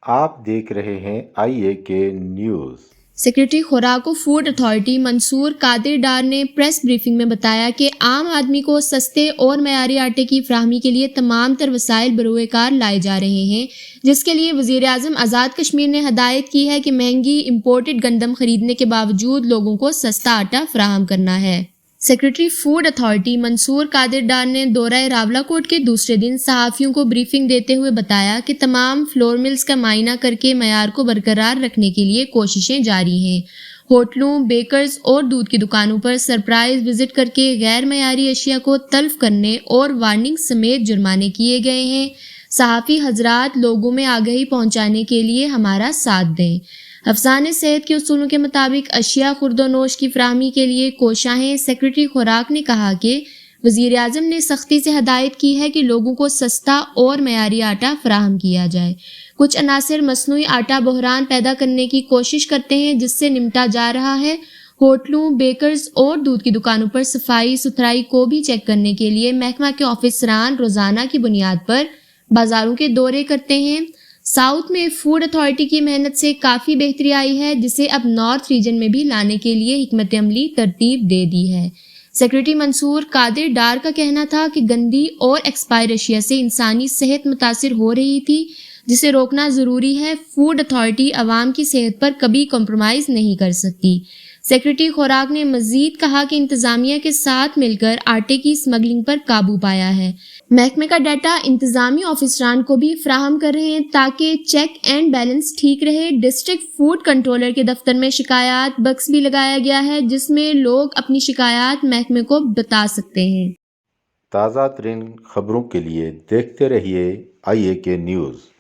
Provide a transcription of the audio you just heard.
آپ دیکھ رہے ہیں آئی اے کے نیوز۔ سیکریٹری خوراک و فوڈ اتھارٹی منصور قادر ڈار نے پریس بریفنگ میں بتایا کہ عام آدمی کو سستے اور معیاری آٹے کی فراہمی کے لیے تمام تر وسائل بروئے کار لائے جا رہے ہیں، جس کے لیے وزیر اعظم آزاد کشمیر نے ہدایت کی ہے کہ مہنگی امپورٹڈ گندم خریدنے کے باوجود لوگوں کو سستا آٹا فراہم کرنا ہے۔ سیکریٹری فوڈ اتھارٹی منصور قادر ڈار نے دورہ راولاکوٹ کے دوسرے دن صحافیوں کو بریفنگ دیتے ہوئے بتایا کہ تمام فلور ملز کا معائنہ کر کے معیار کو برقرار رکھنے کے لیے کوششیں جاری ہیں۔ ہوٹلوں، بیکرز اور دودھ کی دکانوں پر سرپرائز وزٹ کر کے غیر معیاری اشیاء کو تلف کرنے اور وارننگ سمیت جرمانے کیے گئے ہیں۔ صحافی حضرات، لوگوں میں آگہی پہنچانے کے لیے ہمارا ساتھ دیں۔ افسانِ صحت کے اصولوں کے مطابق اشیاء خورد و نوش کی فراہمی کے لیے کوشاں ہیں۔ سیکریٹری خوراک نے کہا کہ وزیر اعظم نے سختی سے ہدایت کی ہے کہ لوگوں کو سستا اور معیاری آٹا فراہم کیا جائے۔ کچھ عناصر مصنوعی آٹا بحران پیدا کرنے کی کوشش کرتے ہیں، جس سے نمٹا جا رہا ہے۔ ہوٹلوں، بیکرز اور دودھ کی دکانوں پر صفائی ستھرائی کو بھی چیک کرنے کے لیے محکمہ کے آفیسران روزانہ کی بنیاد پر بازاروں کے دورے کرتے ہیں۔ ساؤتھ میں فوڈ اتھارٹی کی محنت سے کافی بہتری آئی ہے، جسے اب نارتھ ریجن میں بھی لانے کے لیے حکمت عملی ترتیب دے دی ہے۔ سیکریٹری منصور قادر ڈار کا کہنا تھا کہ گندی اور ایکسپائر اشیاء سے انسانی صحت متاثر ہو رہی تھی، جسے روکنا ضروری ہے۔ فوڈ اتھارٹی عوام کی صحت پر کبھی کمپرومائز نہیں کر سکتی۔ سیکریٹری خوراک نے مزید کہا کہ انتظامیہ کے ساتھ مل کر آٹے کی اسمگلنگ پر قابو پایا ہے۔ محکمے کا ڈیٹا انتظامی آفیسران کو بھی فراہم کر رہے ہیں تاکہ چیک اینڈ بیلنس ٹھیک رہے۔ ڈسٹرکٹ فوڈ کنٹرولر کے دفتر میں شکایات بکس بھی لگایا گیا ہے، جس میں لوگ اپنی شکایات محکمے کو بتا سکتے ہیں۔ تازہ ترین خبروں کے لیے دیکھتے رہیے آئی اے کے نیوز۔